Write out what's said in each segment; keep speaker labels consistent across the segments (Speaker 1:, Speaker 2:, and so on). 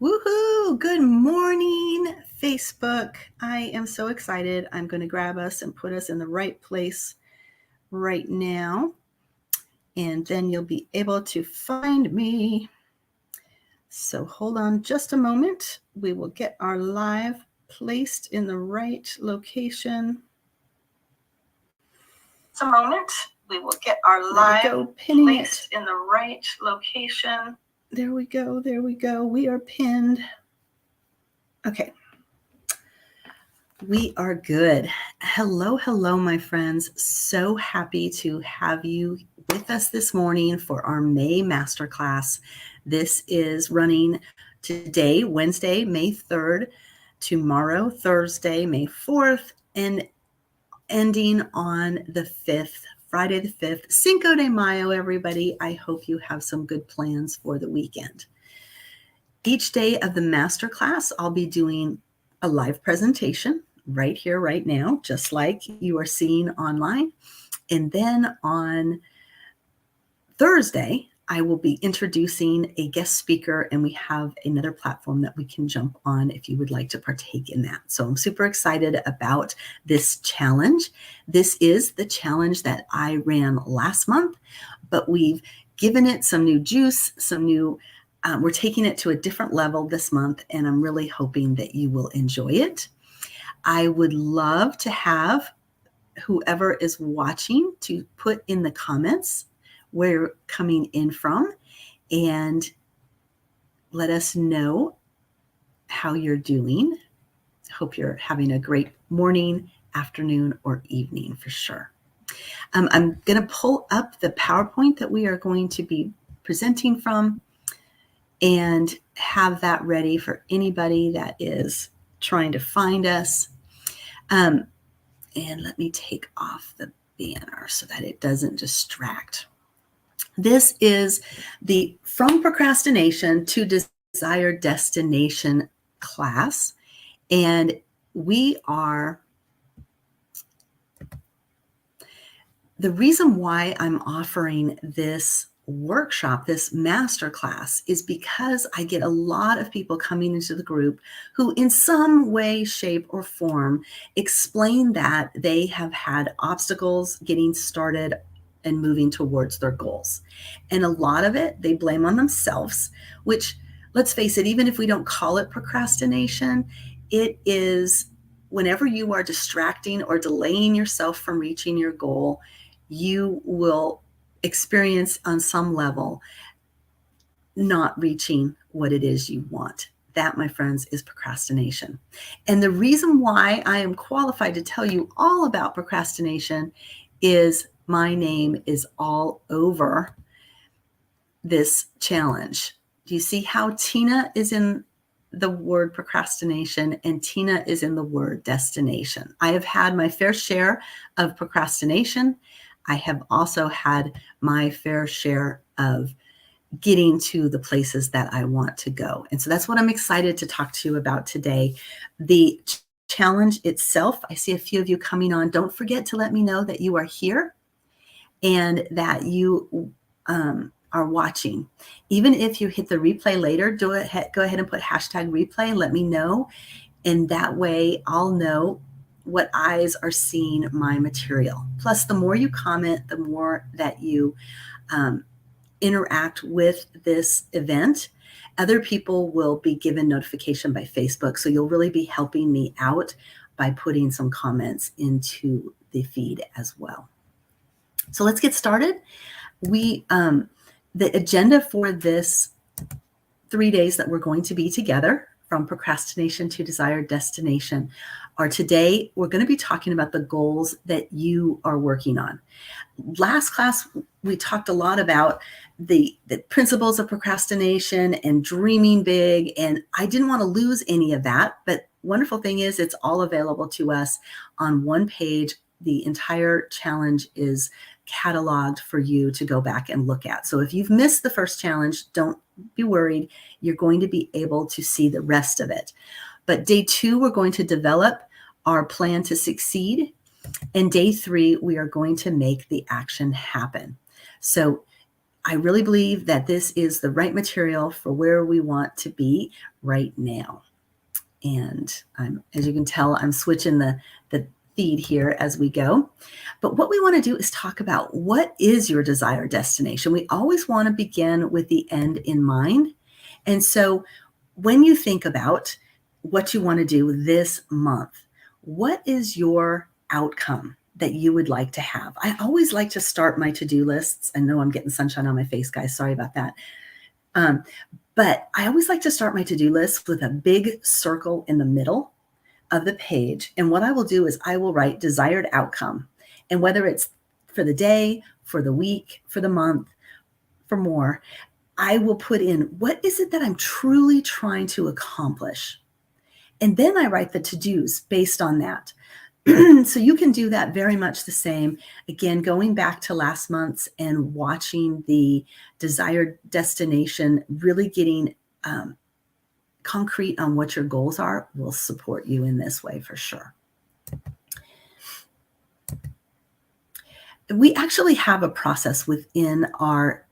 Speaker 1: Woohoo! Good morning, Facebook. I am so excited. I'm going to grab us and put us in the right place right now. And then you'll be able to find me. So hold on just a moment. We will get our live placed in the right location. Just a moment. We will get our live placed in the right location. There we go. There we go. We are pinned. Okay. We are good. Hello, my friends. So happy to have you with us this morning for our May Masterclass. This is running today, Wednesday, May 3rd, tomorrow, Thursday, May 4th, and ending on the 5th, Friday the 5th. Cinco de Mayo, everybody. I hope you have some good plans for the weekend. Each day of the Masterclass, I'll be doing a live presentation right here, right now, just like you are seeing online. And then on Thursday, I will be introducing a guest speaker, and we have another platform that we can jump on if you would like to partake in that. So I'm super excited about this challenge. This is the challenge that I ran last month, but we've given it some new juice, some new we're taking it to a different level this month, and I'm really hoping that you will enjoy it. I would love to have whoever is watching to put in the comments where you're coming in from and let us know how you're doing. Hope you're having a great morning, afternoon, or evening for sure. I'm going to pull up the PowerPoint that we are going to be presenting from and have that ready for anybody that is trying to find us. And let me take off the banner so that it doesn't distract. This is the From Procrastination to Desired Destination class. And the reason why I'm offering this workshop, this masterclass, is because I get a lot of people coming into the group who in some way, shape, or form explain that they have had obstacles getting started and moving towards their goals. And a lot of it they blame on themselves, which, let's face it, even if we don't call it procrastination, it is whenever you are distracting or delaying yourself from reaching your goal, you will experience on some level not reaching what it is you want. That, my friends, is procrastination. And the reason why I am qualified to tell you all about procrastination is my name is all over this challenge. Do you see how Tina is in the word procrastination and Tina is in the word destination? I have had my fair share of procrastination. I have also had my fair share of getting to the places that I want to go. And so that's what I'm excited to talk to you about today. The challenge itself, I see a few of you coming on. Don't forget to let me know that you are here and that you are watching. Even if you hit the replay later, go ahead and put hashtag replay and let me know. And that way I'll know what eyes are seeing my material. Plus, the more you comment, the more that you interact with this event, other people will be given notification by Facebook. So you'll really be helping me out by putting some comments into the feed as well. So let's get started. The agenda for this 3 days that we're going to be together, from procrastination to desired destination, are today we're going to be talking about the goals that you are working on. Last class, we talked a lot about the principles of procrastination and dreaming big, and I didn't want to lose any of that, but wonderful thing is it's all available to us on one page. The entire challenge is cataloged for you to go back and look at. So if you've missed the first challenge, don't be worried. You're going to be able to see the rest of it. But day 2, we're going to develop our plan to succeed. And day 3, we are going to make the action happen. So I really believe that this is the right material for where we want to be right now. And as you can tell, I'm switching the feed here as we go. But what we want to do is talk about, what is your desired destination? We always want to begin with the end in mind. And so when you think about what you want to do this month, what is your outcome that you would like to have? I always like to start my to-do lists. I know I'm getting sunshine on my face, guys. Sorry about that. But I always like to start my to-do list with a big circle in the middle of the page. And what I will do is I will write desired outcome. And whether it's for the day, for the week, for the month, for more, I will put in, what is it that I'm truly trying to accomplish? And then I write the to-dos based on that. So you can do that very much the same. Again, going back to last month's and watching the desired destination, really getting concrete on what your goals are, will support you in this way for sure. We actually have a process within our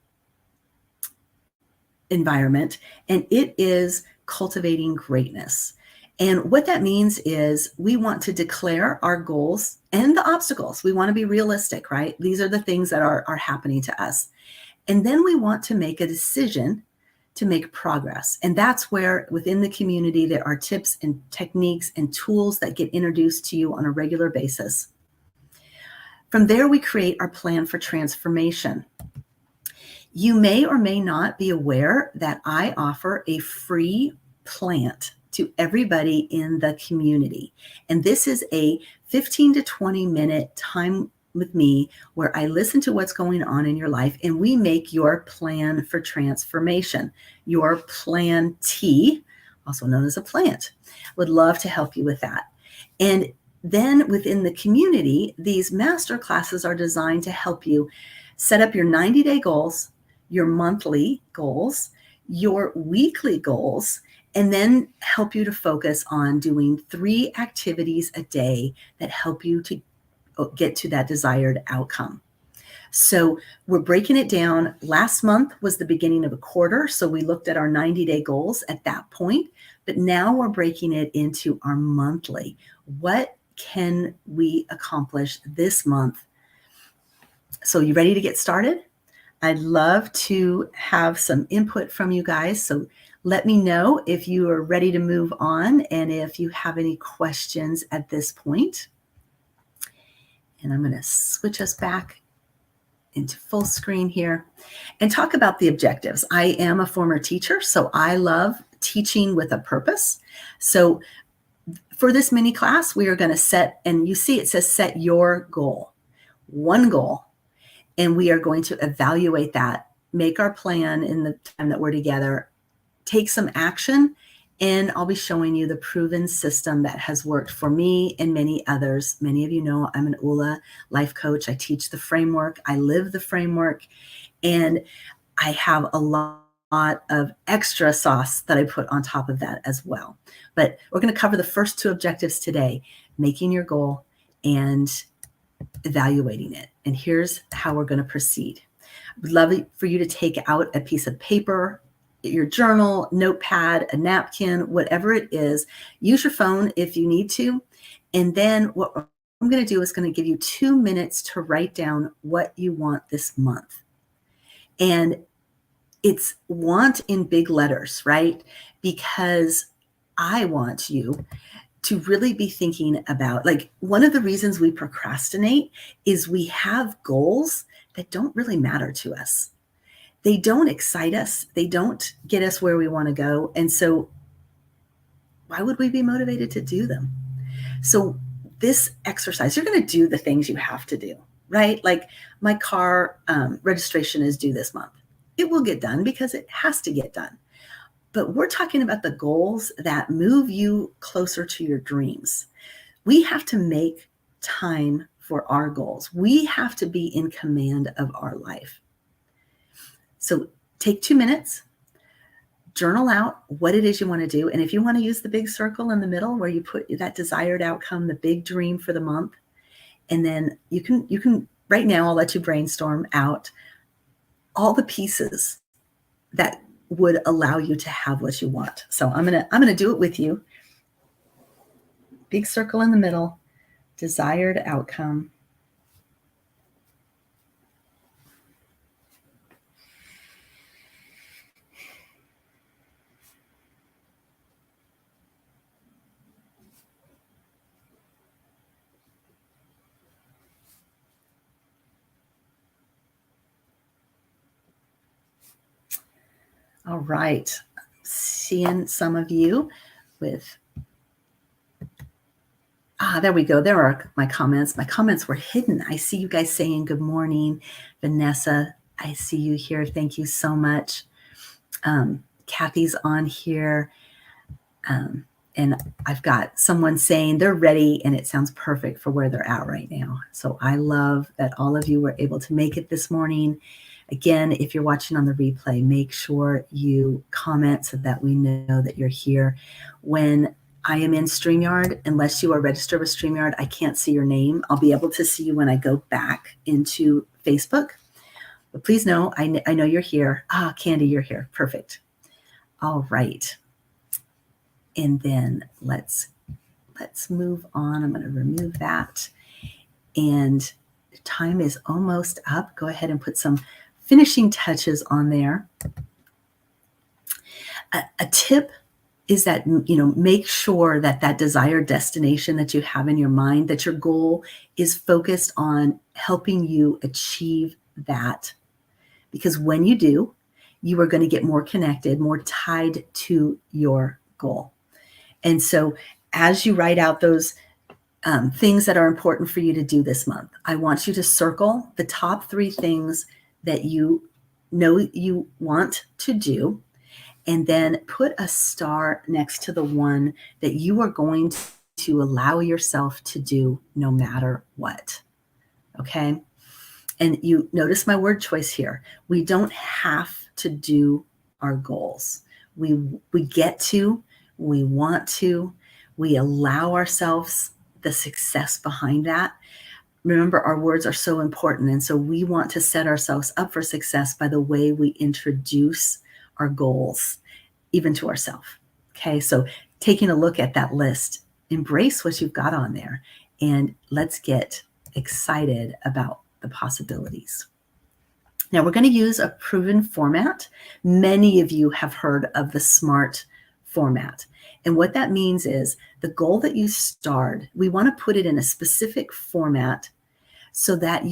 Speaker 1: environment, and it is cultivating greatness. And what that means is we want to declare our goals and the obstacles. We want to be realistic, right? These are the things that are happening to us. And then we want to make a decision to make progress. And that's where within the community, there are tips and techniques and tools that get introduced to you on a regular basis. From there, we create our plan for transformation. You may or may not be aware that I offer a free plant to everybody in the community. And this is a 15 to 20 minute time with me where I listen to what's going on in your life, and we make your plan for transformation, your plan T, also known as a plant. Would love to help you with that. And then within the community, these master classes are designed to help you set up your 90-day goals, your monthly goals, your weekly goals, and then help you to focus on doing 3 activities a day that help you to get to that desired outcome. So we're breaking it down. Last month was the beginning of a quarter, so we looked at our 90-day goals at that point, but now we're breaking it into our monthly. What can we accomplish this month? So you ready to get started? I'd love to have some input from you guys. So let me know if you are ready to move on and if you have any questions at this point. And I'm going to switch us back into full screen here and talk about the objectives. I am a former teacher, so I love teaching with a purpose. So for this mini class, we are going to set, and you see it says set your goal, one goal. And we are going to evaluate that, make our plan in the time that we're together, take some action, and I'll be showing you the proven system that has worked for me and many others. Many of you know I'm an ULA life coach. I teach the framework. I live the framework. And I have a lot of extra sauce that I put on top of that as well. But we're going to cover the first 2 objectives today, making your goal and evaluating it. And here's how we're going to proceed. I'd love for you to take out a piece of paper, your journal, notepad, a napkin, whatever it is. Use your phone if you need to. And then what I'm going to do is going to give you 2 minutes to write down what you want this month. And it's want in big letters, right? Because I want you to really be thinking about, like, one of the reasons we procrastinate is we have goals that don't really matter to us. They don't excite us. They don't get us where we want to go. And so why would we be motivated to do them? So this exercise, you're going to do the things you have to do, right? Like my car registration is due this month. It will get done because it has to get done. But we're talking about the goals that move you closer to your dreams. We have to make time for our goals. We have to be in command of our life. So take 2 minutes, journal out what it is you want to do. And if you want to use the big circle in the middle where you put that desired outcome, the big dream for the month, and then you can right now, I'll let you brainstorm out all the pieces that would allow you to have what you want. So I'm gonna do it with you. Big circle in the middle, desired outcome. All right. Seeing some of you with, there we go. There are my comments. My comments were hidden. I see you guys saying good morning. Vanessa, I see you here. Thank you so much. Kathy's on here. And I've got someone saying they're ready, and it sounds perfect for where they're at right now. So I love that all of you were able to make it this morning. Again, if you're watching on the replay, make sure you comment so that we know that you're here. When I am in StreamYard, unless you are registered with StreamYard, I can't see your name. I'll be able to see you when I go back into Facebook. But please know, I know you're here. Candy, you're here. Perfect. All right. And then let's move on. I'm going to remove that. And time is almost up. Go ahead and put some finishing touches on there. A tip is that, make sure that desired destination that you have in your mind, that your goal is focused on helping you achieve that. Because when you do, you are going to get more connected, more tied to your goal. And so as you write out those things that are important for you to do this month, I want you to circle the top 3 things that you know you want to do, and then put a star next to the one that you are going to allow yourself to do no matter what. Okay? And you notice my word choice here. We don't have to do our goals. We get to, we want to, we allow ourselves the success behind that. Remember, our words are so important. And so we want to set ourselves up for success by the way we introduce our goals, even to ourselves. Okay, so taking a look at that list, embrace what you've got on there, and let's get excited about the possibilities. Now, we're going to use a proven format. Many of you have heard of the SMART format. And what that means is the goal that you start, we want to put it in a specific format so that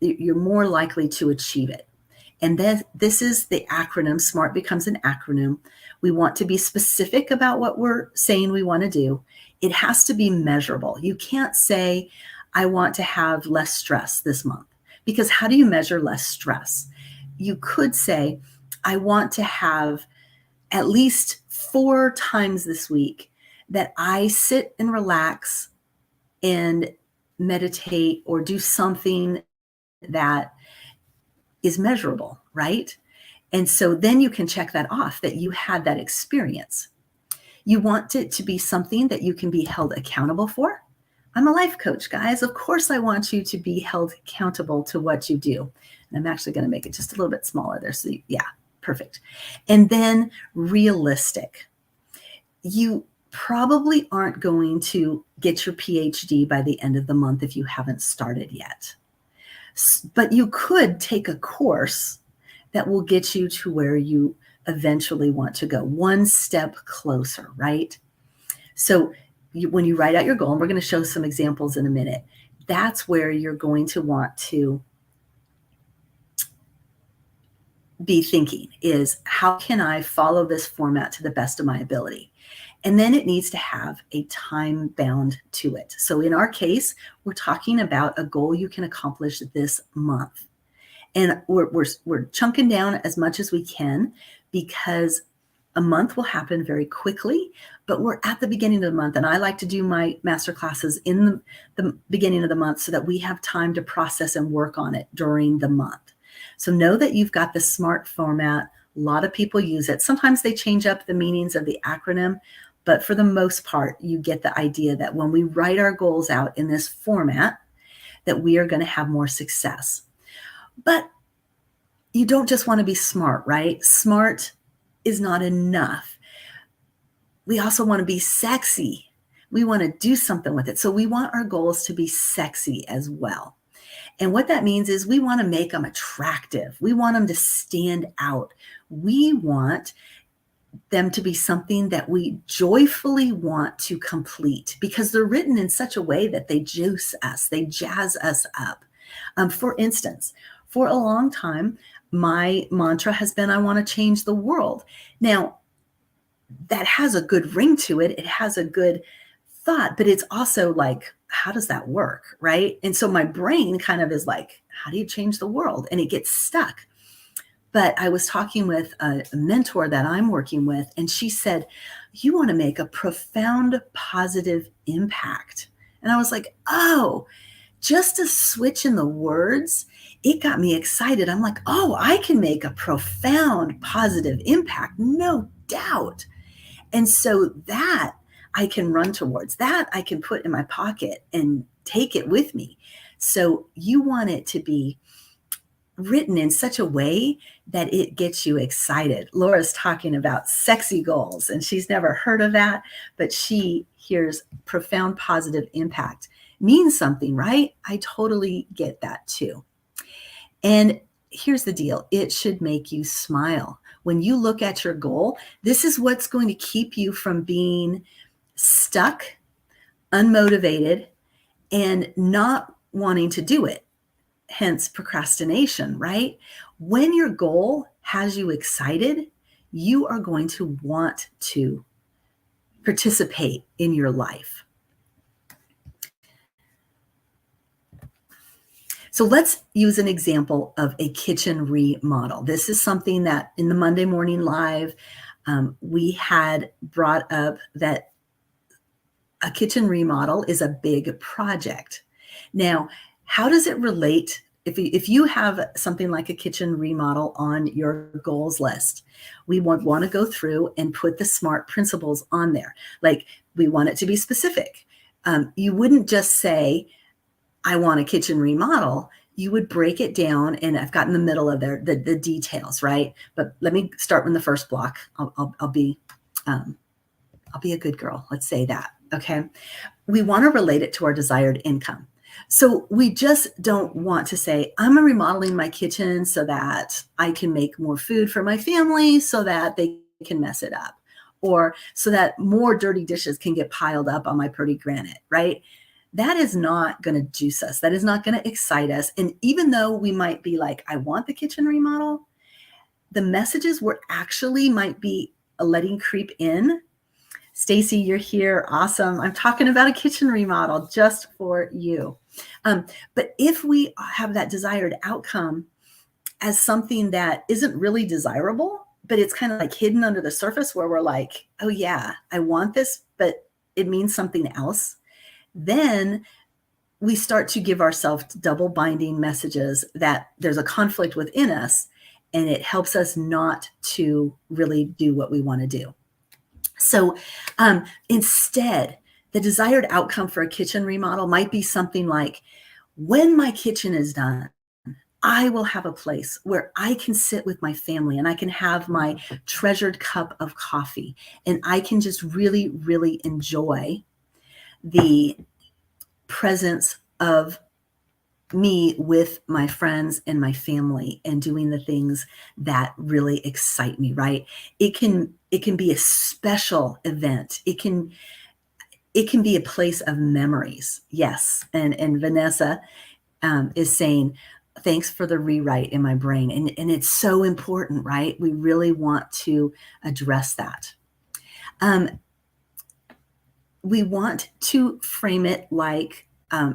Speaker 1: you're more likely to achieve it. And then this is the acronym. SMART becomes an acronym. We want to be specific about what we're saying we want to do. It has to be measurable. You can't say, I want to have less stress this month, because how do you measure less stress? You could say, I want to have at least 4 times this week that I sit and relax and meditate or do something that is measurable, right? And so then you can check that off, that you had that experience. You want it to be something that you can be held accountable for. I'm a life coach, guys. Of course, I want you to be held accountable to what you do. And I'm actually going to make it just a little bit smaller there. So yeah, perfect. And then realistic. You probably aren't going to get your PhD by the end of the month if you haven't started yet. But you could take a course that will get you to where you eventually want to go, one step closer, right? So when you write out your goal, and we're going to show some examples in a minute, that's where you're going to want to be thinking is, how can I follow this format to the best of my ability? And then it needs to have a time bound to it. So in our case, we're talking about a goal you can accomplish this month. And we're chunking down as much as we can, because a month will happen very quickly, but we're at the beginning of the month. And I like to do my master classes in the beginning of the month so that we have time to process and work on it during the month. So know that you've got the SMART format. A lot of people use it. Sometimes they change up the meanings of the acronym, but for the most part, you get the idea that when we write our goals out in this format, that we are going to have more success. But you don't just want to be smart, right? Smart is not enough. We also want to be sexy. We want to do something with it. So we want our goals to be sexy as well. And what that means is we want to make them attractive. We want them to stand out. We want them to be something that we joyfully want to complete because they're written in such a way that they juice us, they jazz us up. For instance, for a long time, my mantra has been, I want to change the world. Now, that has a good ring to it. It has a good thought, but it's also like, how does that work? Right. And so my brain kind of is like, how do you change the world? And it gets stuck. But I was talking with a mentor that I'm working with, and she said, you want to make a profound positive impact. And I was like, oh, just a switch in the words, it got me excited. I'm like, oh, I can make a profound positive impact, no doubt. And so that I can run towards, that I can put in my pocket and take it with me. So you want it to be written in such a way that it gets you excited. Laura's talking about sexy goals, and she's never heard of that, but she hears profound positive impact means something, right? I totally get that too. And here's the deal. It should make you smile. When you look at your goal, this is what's going to keep you from being stuck, unmotivated, and not wanting to do it. Hence procrastination, right? When your goal has you excited, you are going to want to participate in your life. So let's use an example of a kitchen remodel. This is something that in the Monday Morning Live, we had brought up that a kitchen remodel is a big project. Now, how does it relate? If you have something like a kitchen remodel on your goals list, we want to go through and put the SMART principles on there. Like, we want it to be specific. You wouldn't just say, I want a kitchen remodel. You would break it down, and I've got in the middle of there the details, right? But let me start with the first block. I'll be a good girl. Let's say that. Okay. We want to relate it to our desired income. So we just don't want to say, I'm remodeling my kitchen so that I can make more food for my family so that they can mess it up, or so that more dirty dishes can get piled up on my pretty granite, right? That is not going to juice us. That is not going to excite us. And even though we might be like, I want the kitchen remodel, the messages we're actually might be letting creep in. Stacy, you're here. Awesome. I'm talking about a kitchen remodel just for you. But if we have that desired outcome as something that isn't really desirable, but it's kind of like hidden under the surface where we're like, oh yeah, I want this, but it means something else, then we start to give ourselves double binding messages that there's a conflict within us, and it helps us not to really do what we want to do. So instead, the desired outcome for a kitchen remodel might be something like, when my kitchen is done, I will have a place where I can sit with my family and I can have my treasured cup of coffee, and I can just really, really enjoy the presence of me with my friends and my family and doing the things that really excite me, right? It can be a special event. It can be a place of memories. Yes. And Vanessa is saying, thanks for the rewrite in my brain. And it's so important, right? We really want to address that. We want to frame it like,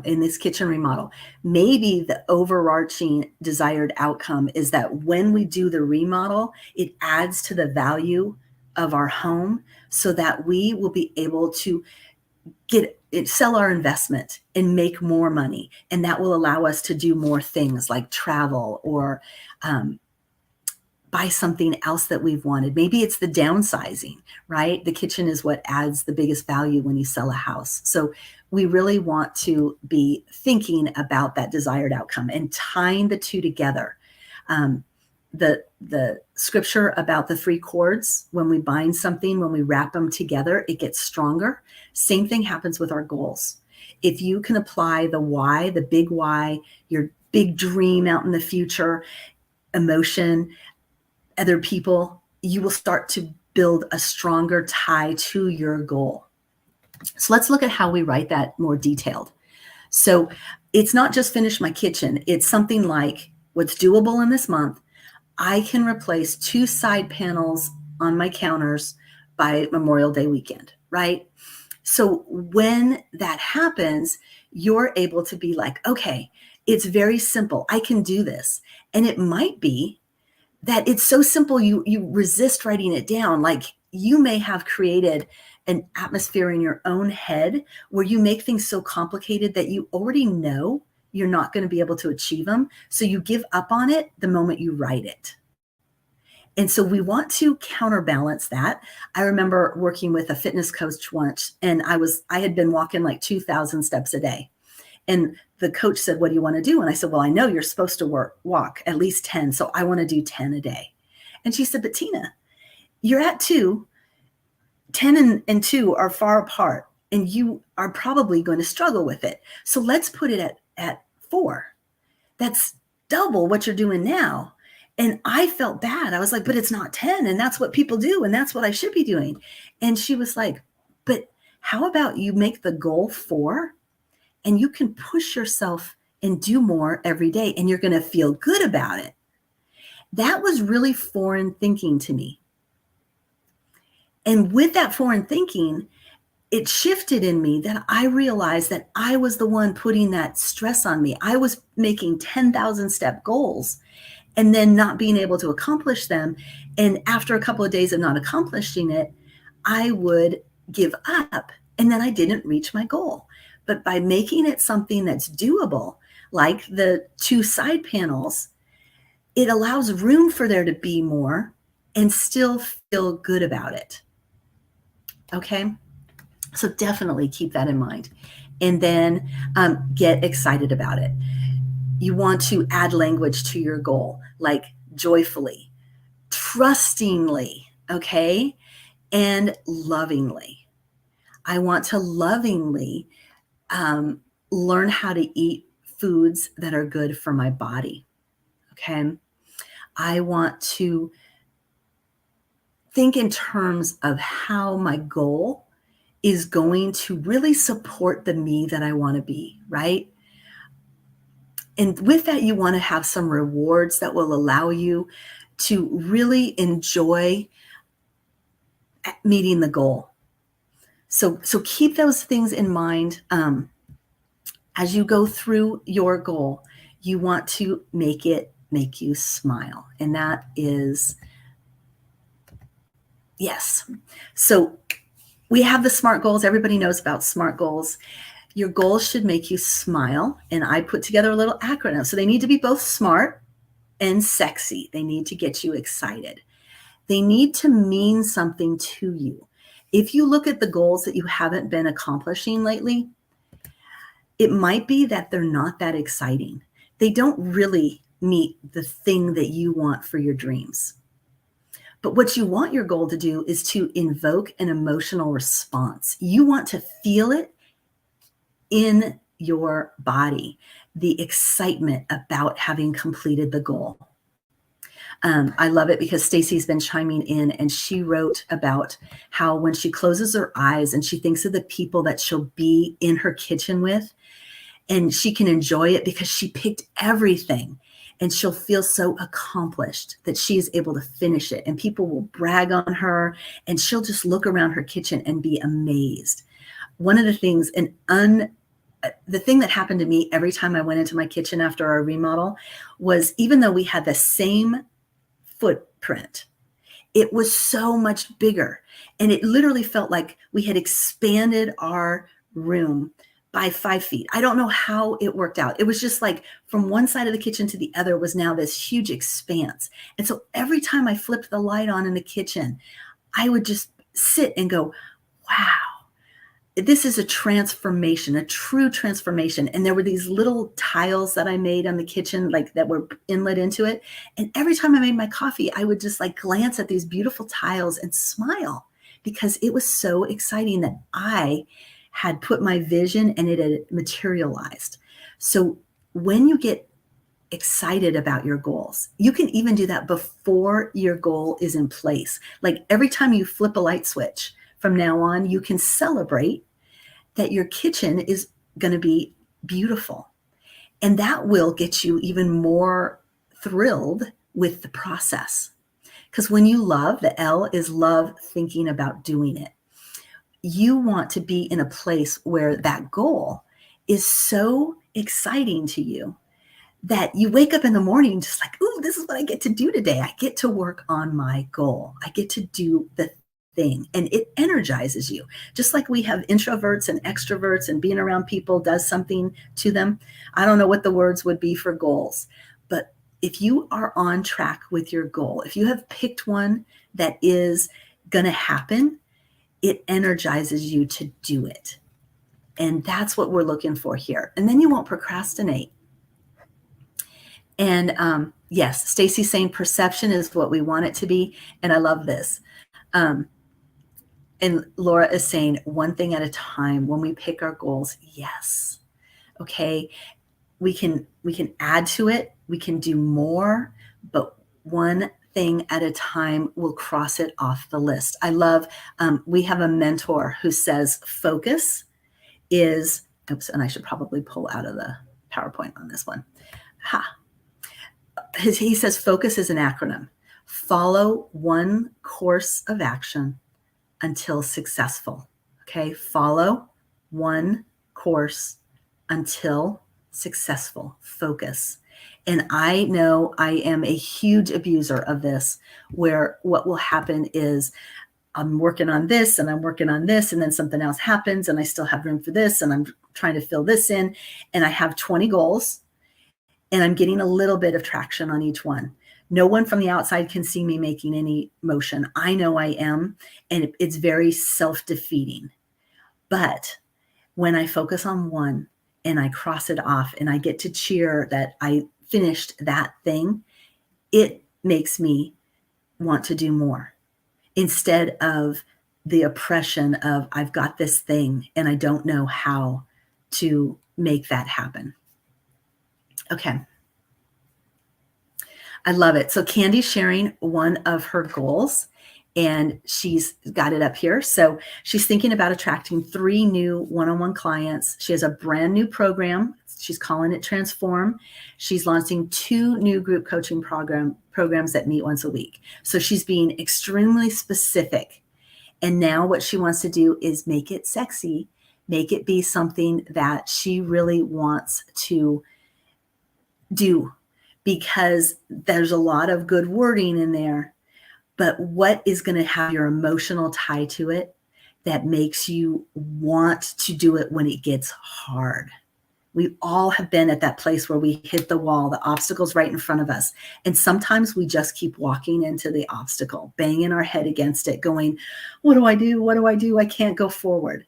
Speaker 1: in this kitchen remodel, maybe the overarching desired outcome is that when we do the remodel, it adds to the value of our home so that we will be able to sell our investment and make more money. And that will allow us to do more things like travel or buy something else that we've wanted. Maybe it's the downsizing, right? The kitchen is what adds the biggest value when you sell a house. So we really want to be thinking about that desired outcome and tying the two together. the scripture about the three chords. When we bind something, when we wrap them together, it gets stronger. Same thing happens with our goals. If you can apply the why, the big why, your big dream out in the future, emotion, other people, you will start to build a stronger tie to your goal. So let's look at how we write that more detailed. So it's not just finish my kitchen. It's something like, what's doable in this month? I can replace 2 side panels on my counters by Memorial Day weekend, right? So when that happens, you're able to be like, okay, it's very simple. I can do this. And it might be that it's so simple you resist writing it down. Like, you may have created an atmosphere in your own head where you make things so complicated that you already know you're not going to be able to achieve them. So you give up on it the moment you write it. And so we want to counterbalance that. I remember working with a fitness coach once, and I had been walking like 2,000 steps a day. And the coach said, what do you want to do? And I said, well, I know you're supposed to walk at least 10. So I want to do 10 a day. And she said, but Tina, you're at 2. 10 and 2 are far apart, and you are probably going to struggle with it. So let's put it at 4. That's double what you're doing now. And I felt bad. I was like, but it's not 10. And that's what people do. And that's what I should be doing. And she was like, but how about you make the goal 4, and you can push yourself and do more every day, and you're going to feel good about it. That was really foreign thinking to me. And with that foreign thinking, it shifted in me that I realized that I was the one putting that stress on me. I was making 10,000 step goals and then not being able to accomplish them. And after a couple of days of not accomplishing it, I would give up, and then I didn't reach my goal. But by making it something that's doable, like the 2 side panels, it allows room for there to be more and still feel good about it. Okay? So definitely keep that in mind. And then get excited about it. You want to add language to your goal, like joyfully, trustingly, okay? And lovingly. I want to lovingly learn how to eat foods that are good for my body, okay? I want to think in terms of how my goal is going to really support the me that I want to be, right? And with that, you want to have some rewards that will allow you to really enjoy meeting the goal. So keep those things in mind. As you go through your goal, you want to make it make you smile. And that is, yes. So we have the SMART goals. Everybody knows about SMART goals. Your goals should make you smile. And I put together a little acronym. So they need to be both smart and sexy. They need to get you excited. They need to mean something to you. If you look at the goals that you haven't been accomplishing lately, it might be that they're not that exciting. They don't really meet the thing that you want for your dreams. But what you want your goal to do is to invoke an emotional response. You want to feel it in your body, the excitement about having completed the goal. I love it because Stacy's been chiming in, and she wrote about how when she closes her eyes and she thinks of the people that she'll be in her kitchen with, and she can enjoy it because she picked everything, and she'll feel so accomplished that she is able to finish it, and people will brag on her, and she'll just look around her kitchen and be amazed. One of the things, the thing that happened to me every time I went into my kitchen after our remodel was, even though we had the same footprint, it was so much bigger. And it literally felt like we had expanded our room by 5 feet. I don't know how it worked out. It was just like from one side of the kitchen to the other was now this huge expanse. And so every time I flipped the light on in the kitchen, I would just sit and go, wow, this is a transformation, a true transformation. And there were these little tiles that I made on the kitchen, like that were inlet into it. And every time I made my coffee, I would just like glance at these beautiful tiles and smile because it was so exciting that I had put my vision and it had materialized. So when you get excited about your goals, you can even do that before your goal is in place. Like every time you flip a light switch, from now on, you can celebrate that your kitchen is going to be beautiful. And that will get you even more thrilled with the process. Because when you love, the L is love thinking about doing it. You want to be in a place where that goal is so exciting to you that you wake up in the morning just like, ooh, this is what I get to do today. I get to work on my goal. I get to do the thing, and it energizes you. Just like we have introverts and extroverts, and being around people does something to them. I don't know what the words would be for goals, but if you are on track with your goal, if you have picked one that is going to happen, it energizes you to do it. And that's what we're looking for here. And then you won't procrastinate. And yes, Stacy's saying perception is what we want it to be. And I love this. And Laura is saying one thing at a time when we pick our goals. Yes. Okay. We can add to it. We can do more, but one thing at a time will cross it off the list. I love, we have a mentor who says focus is, oops, and I should probably pull out of the PowerPoint on this one. He says focus is an acronym. Follow one course of action until successful. Okay, follow one course until successful. Focus. And I know I am a huge abuser of this, where what will happen is I'm working on this and I'm working on this, and then something else happens and I still have room for this and I'm trying to fill this in, and I have 20 goals and I'm getting a little bit of traction on each one. No one from the outside can see me making any motion. I know I am, and it's very self-defeating. But when I focus on one and I cross it off and I get to cheer that I finished that thing, it makes me want to do more instead of the oppression of I've got this thing and I don't know how to make that happen. Okay. I love it. So Candy's sharing one of her goals, and she's got it up here. So she's thinking about attracting 3 new one-on-one clients. She has a brand new program. She's calling it Transform. She's launching 2 new group coaching programs that meet once a week. So she's being extremely specific. And now what she wants to do is make it sexy, make it be something that she really wants to do, because there's a lot of good wording in there, but what is going to have your emotional tie to it that makes you want to do it when it gets hard? We all have been at that place where we hit the wall, the obstacle's right in front of us. And sometimes we just keep walking into the obstacle, banging our head against it, going, what do I do? What do I do? I can't go forward.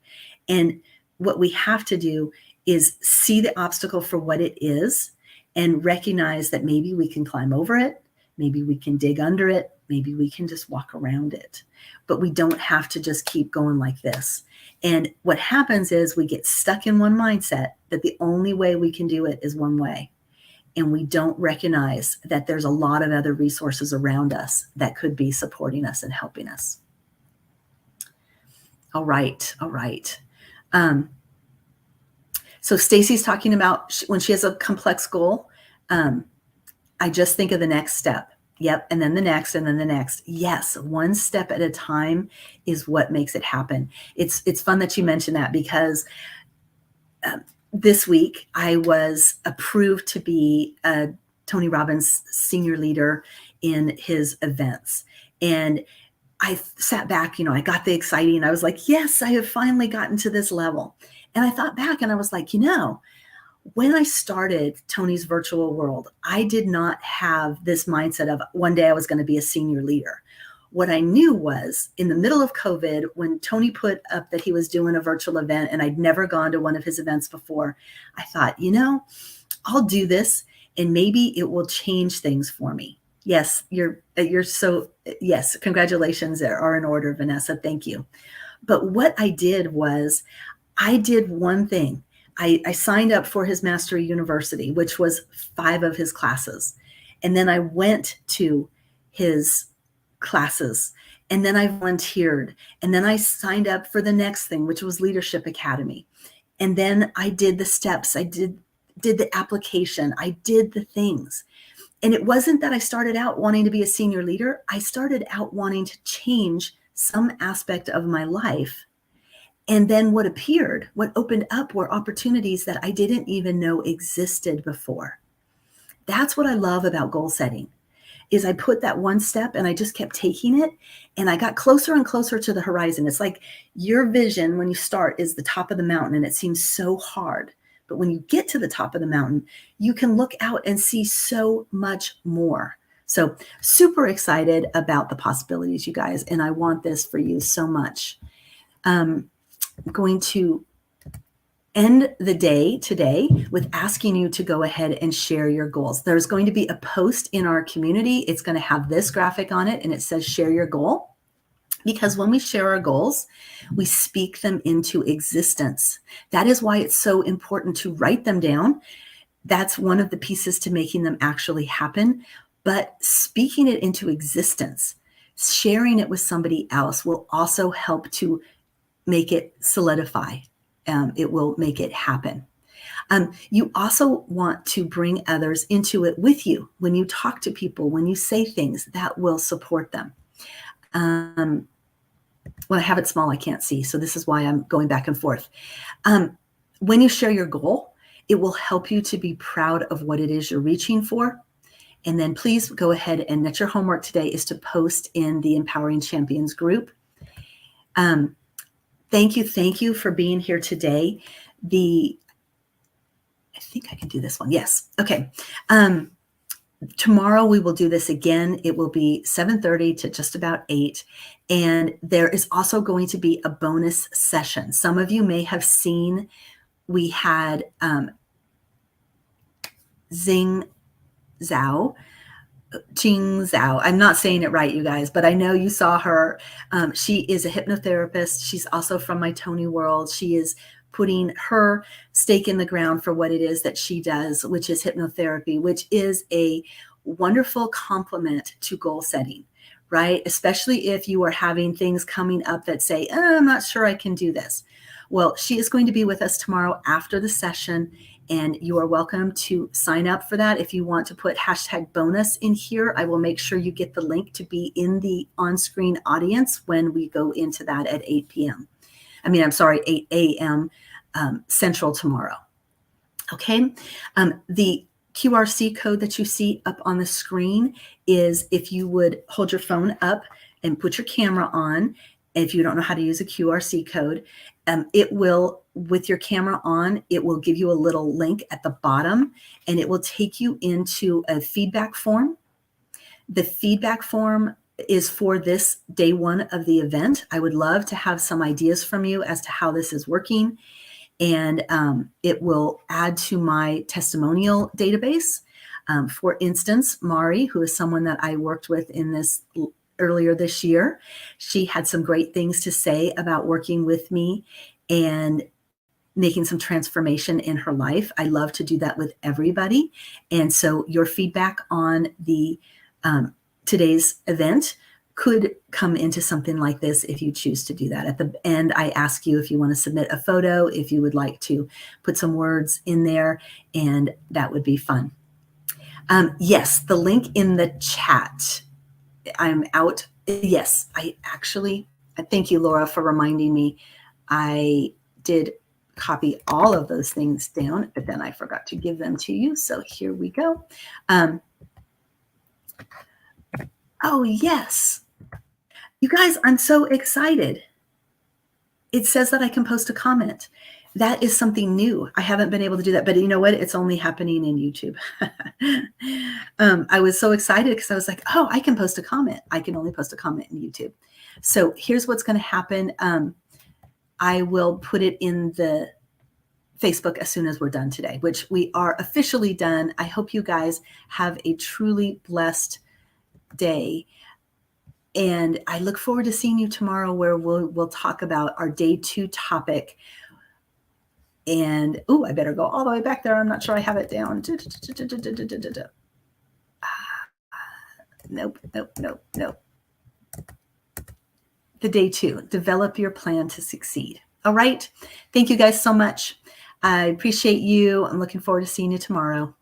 Speaker 1: And what we have to do is see the obstacle for what it is and recognize that maybe we can climb over it, maybe we can dig under it, maybe we can just walk around it. But we don't have to just keep going like this. And what happens is we get stuck in one mindset that the only way we can do it is one way. And we don't recognize that there's a lot of other resources around us that could be supporting us and helping us. All right. So Stacy's talking about when she has a complex goal, I just think of the next step. Yep. And then the next, and then the next. Yes. One step at a time is what makes it happen. It's fun that you mentioned that, because this week I was approved to be a Tony Robbins senior leader in his events. And I sat back, I got the exciting. I was like, yes, I have finally gotten to this level. And I thought back and I was like, when I started Tony's virtual world, I did not have this mindset of one day I was going to be a senior leader. What I knew was in the middle of COVID, when Tony put up that he was doing a virtual event and I'd never gone to one of his events before, I thought, I'll do this and maybe it will change things for me. Yes, yes, congratulations are in order, Vanessa. Thank you. But what I did was I did one thing. I signed up for his Mastery University, which was 5 of his classes. And then I went to his classes, and then I volunteered, and then I signed up for the next thing, which was Leadership Academy. And then I did the steps. I did the application. I did the things. And it wasn't that I started out wanting to be a senior leader. I started out wanting to change some aspect of my life. And then what opened up were opportunities that I didn't even know existed before. That's what I love about goal setting, is I put that one step and I just kept taking it, and I got closer and closer to the horizon. It's like your vision when you start is the top of the mountain and it seems so hard. But when you get to the top of the mountain, you can look out and see so much more. So super excited about the possibilities, you guys. And I want this for you so much. I'm going to end the day today with asking you to go ahead and share your goals. There's going to be a post in our community. It's going to have this graphic on it, and it says share your goal. Because when we share our goals, we speak them into existence. That is why it's so important to write them down. That's one of the pieces to making them actually happen. But speaking it into existence, sharing it with somebody else will also help to make it solidify. It will make it happen. You also want to bring others into it with you. When you talk to people, when you say things, that will support them. Well, I have it small, I can't see. So this is why I'm going back and forth. When you share your goal, it will help you to be proud of what it is you're reaching for. And then please go ahead and that's your homework today, is to post in the Empowering Champions group. Thank you for being here today. I think I can do this one. Yes. Okay. Tomorrow we will do this again. It will be 7:30 to just about 8. And there is also going to be a bonus session. Some of you may have seen we had Jing Zhao. I'm not saying it right, you guys, but I know you saw her. She is a hypnotherapist. She's also from my Tony world. She is putting her stake in the ground for what it is that she does, which is hypnotherapy, which is a wonderful complement to goal setting, right? Especially if you are having things coming up that say, I'm not sure I can do this. Well, she is going to be with us tomorrow after the session, and you are welcome to sign up for that. If you want to put #bonus in here, I will make sure you get the link to be in the on-screen audience when we go into that at 8 p.m. 8 a.m. Central tomorrow. Okay. The QRC code that you see up on the screen is, if you would hold your phone up and put your camera on, if you don't know how to use a QRC code, it will, with your camera on, it will give you a little link at the bottom, and it will take you into a feedback form. The feedback form is for this day 1 of the event. I would love to have some ideas from you as to how this is working. And it will add to my testimonial database. For instance, Mari, who is someone that I worked with in this earlier this year, she had some great things to say about working with me and making some transformation in her life. I love to do that with everybody. And so your feedback on the today's event could come into something like this if you choose to do that. At the end, I ask you if you want to submit a photo, if you would like to put some words in there, and that would be fun. Yes, the link in the chat. I'm out. Yes, thank you, Laura, for reminding me. I did copy all of those things down, but then I forgot to give them to you. So here we go. Oh, yes. You guys, I'm so excited. It says that I can post a comment. that is something new. I haven't been able to do that, but you know what? It's only happening in YouTube. I was so excited because I was like, oh, I can post a comment. I can only post a comment in YouTube. So here's what's going to happen. I will put it in the Facebook as soon as we're done today, which we are officially done. I hope you guys have a truly blessed day. And I look forward to seeing you tomorrow, where we'll talk about our day 2 topic. And I better go all the way back there. I'm not sure I have it down. Nope. The day 2, develop your plan to succeed. All right. Thank you guys so much. I appreciate you. I'm looking forward to seeing you tomorrow.